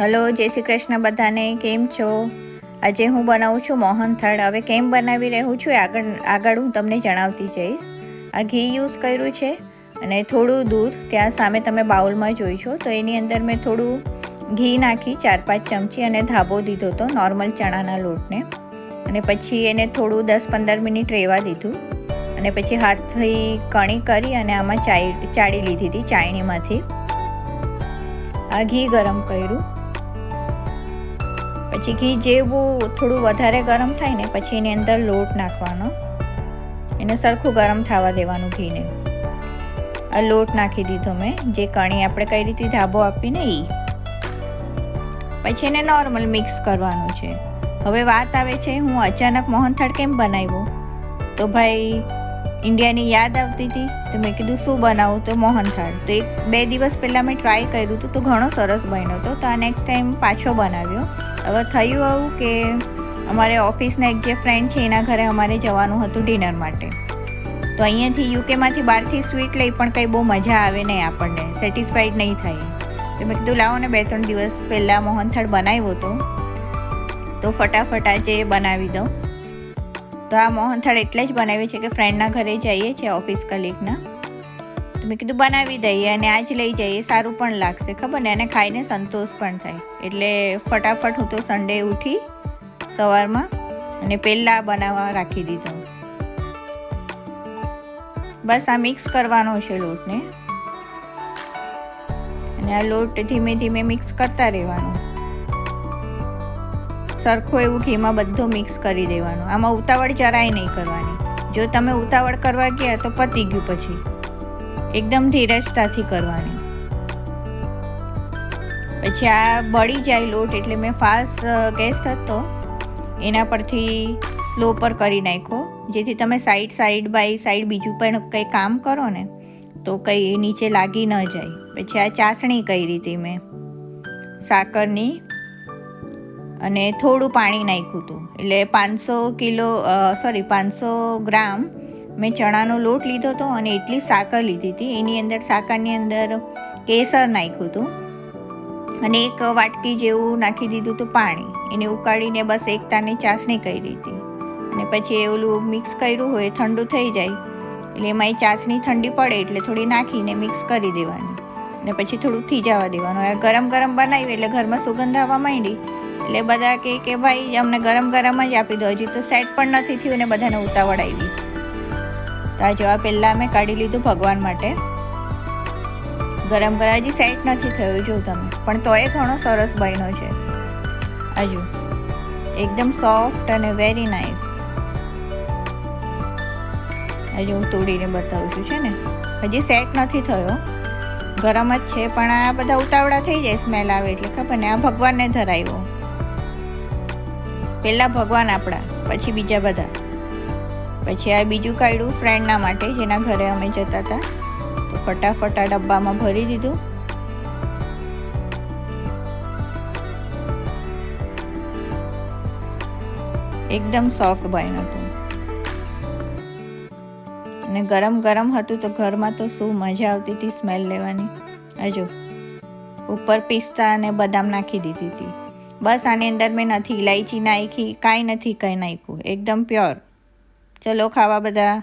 Hello, જય શ્રી કૃષ્ણ બધાને. કેમ છો? આજે હું બનાવું છું મોહનથાળ. હવે કેમ બનાવી રહું છું આગળ હું તમને જણાવતી જઈશ. આ ઘી યુઝ કર્યું છે અને થોડું દૂધ ત્યાં સામે તમે બાઉલમાં જોઈ છો. તો એની અંદર મેં થોડું ઘી નાખી 4-5 ચમચી અને ધાબો દીધો હતો નોર્મલ ચણાના લોટને. અને પછી એને થોડું 10-15 મિનિટ રહેવા દીધું અને પછી હાથથી કણી કરી અને આમાં ચાળી લીધી હતી ચાળણીમાંથી. આ ઘી ગરમ કર્યું. પછી ઘી જેવું થોડું વધારે ગરમ થાય ને પછી એની અંદર લોટ નાખવાનો, એને સરખું ગરમ થવા દેવાનું ઘીને. આ લોટ નાખી દીધો મેં, જે કણી આપણે કઈ રીતે ધાબો આપીને એ. પછી એને નોર્મલ મિક્સ કરવાનું છે. હવે વાત આવે છે હું અચાનક મોહનથાળ કેમ બનાવ્યો. તો ભાઈ ઇન્ડિયાની યાદ આવતી હતી તો મેં કીધું શું બનાવું, તો મોહનથાળ. તો 1-2 દિવસ પહેલાં મેં ટ્રાય કર્યું હતું તો ઘણો સરસ બન્યો હતો. તો આ નેક્સ્ટ ટાઈમ પાછો બનાવ્યો. હવે થયું આવું કે અમારે ઓફિસના એક જે ફ્રેન્ડ છે એના ઘરે અમારે જવાનું હતું ડિનર માટે. તો અહીંયાથી યુકેમાંથી બહારથી સ્વીટ લઈ પણ કંઈ બહુ મજા આવે નહીં, આપણને સેટિસ્ફાઈડ નહીં થાય. તો મેં કીધું લાવો ને 2-3 દિવસ પહેલાં મોહનથાળ બનાવ્યો હતો તો ફટાફટ આજે બનાવી દઉં. તો આ મોહનથાળ એટલે જ બનાવી છે કે ફ્રેન્ડના ઘરે જઈએ છીએ ઓફિસ કલીગના, તો મેં કીધું બનાવી દઈએ અને આજ લઈ જઈએ, સારું પણ લાગશે, ખબર ને, એને ખાઈને સંતોષ પણ થાય. એટલે ફટાફટ હું તો સન્ડે ઉઠી સવારમાં અને પહેલાં બનાવવા રાખી દીધો. બસ આ મિક્સ કરવાનો છે લોટને અને આ લોટ ધીમે ધીમે મિક્સ કરતા રહેવાનું. સરખું એવું ઘીમાં બધું મિક્સ કરી દેવાનું. આમાં ઉતાવળ જરાય નહીં કરવાની. જો તમે ઉતાવળ કરવા ગયા તો પતી ગયું. પછી એકદમ ધીરજતાથી કરવાની. પછી આ બળી જાય લોટ એટલે મેં ફાસ્ટ ગેસ હતો એના પરથી સ્લો પર કરી નાખ્યો, જેથી તમે સાઈડ બાય સાઈડ બીજું પણ કંઈ કામ કરો ને તો કંઈ નીચે લાગી ન જાય. પછી આ ચાસણી કઈ રીતે મેં સાકરની અને થોડું પાણી નાખ્યું હતું. એટલે 500 ગ્રામ મેં ચણાનો લોટ લીધો હતો અને એટલી સાકર લીધી હતી. એની અંદર સાકરની અંદર કેસર નાખ્યું હતું અને 1 વાટકી જેવું નાખી દીધું હતું પાણી. એને ઉકાળીને બસ એકતાની ચાસણી કરી હતી. અને પછી ઓલું મિક્સ કર્યું હોય ઠંડુ થઈ જાય એટલે એમાં એ ચાસણી ઠંડી પડે એટલે થોડી નાખીને મિક્સ કરી દેવાની અને પછી થોડું થીજાવા દેવાનું. ગરમ ગરમ બનાવી એટલે ઘરમાં સુગંધ આવવા માંડી એટલે બધા કે ભાઈ અમને ગરમ ગરમ જ આપી દો, હજી તો સેટ પણ નથી થયું ને બધાને ઉતાવળ આવી. તો આ જોવા પહેલાં મેં કાઢી લીધું ભગવાન માટે. ગરમ હજી સેટ નથી થયું જો તમે, પણ તોય ઘણો સરસ બન્યો છે. હજુ એકદમ સોફ્ટ અને વેરી નાઇસ. હજુ હું તોડીને બતાવું છું. છે ને હજી સેટ નથી થયો, ગરમ જ છે. પણ આ બધા ઉતાવળા થઈ જાય સ્મેલ આવે એટલે, ખબર ને. આ ભગવાનને ધરાવ્યો. પહેલાં ભગવાન આપણા, પછી બીજા બધા. પછી આ બીજું કાઢ્યું ફ્રેન્ડના માટે જેના ઘરે અમે જતા હતા. તો ફટાફટ આ ડબ્બામાં ભરી દીધું. એકદમ સોફ્ટ બન્યું હતું અને ગરમ ગરમ હતું તો ઘરમાં તો શું મજા આવતી હતી સ્મેલ લેવાની. હજુ ઉપર પિસ્તા અને બદામ નાખી દીધી હતી. બસ આની અંદર મેં નથી ઇલાયચી નાખી, કાંઈ નથી કંઈ નાખ્યું, એકદમ પ્યોર. ચલો ખાવા બધા.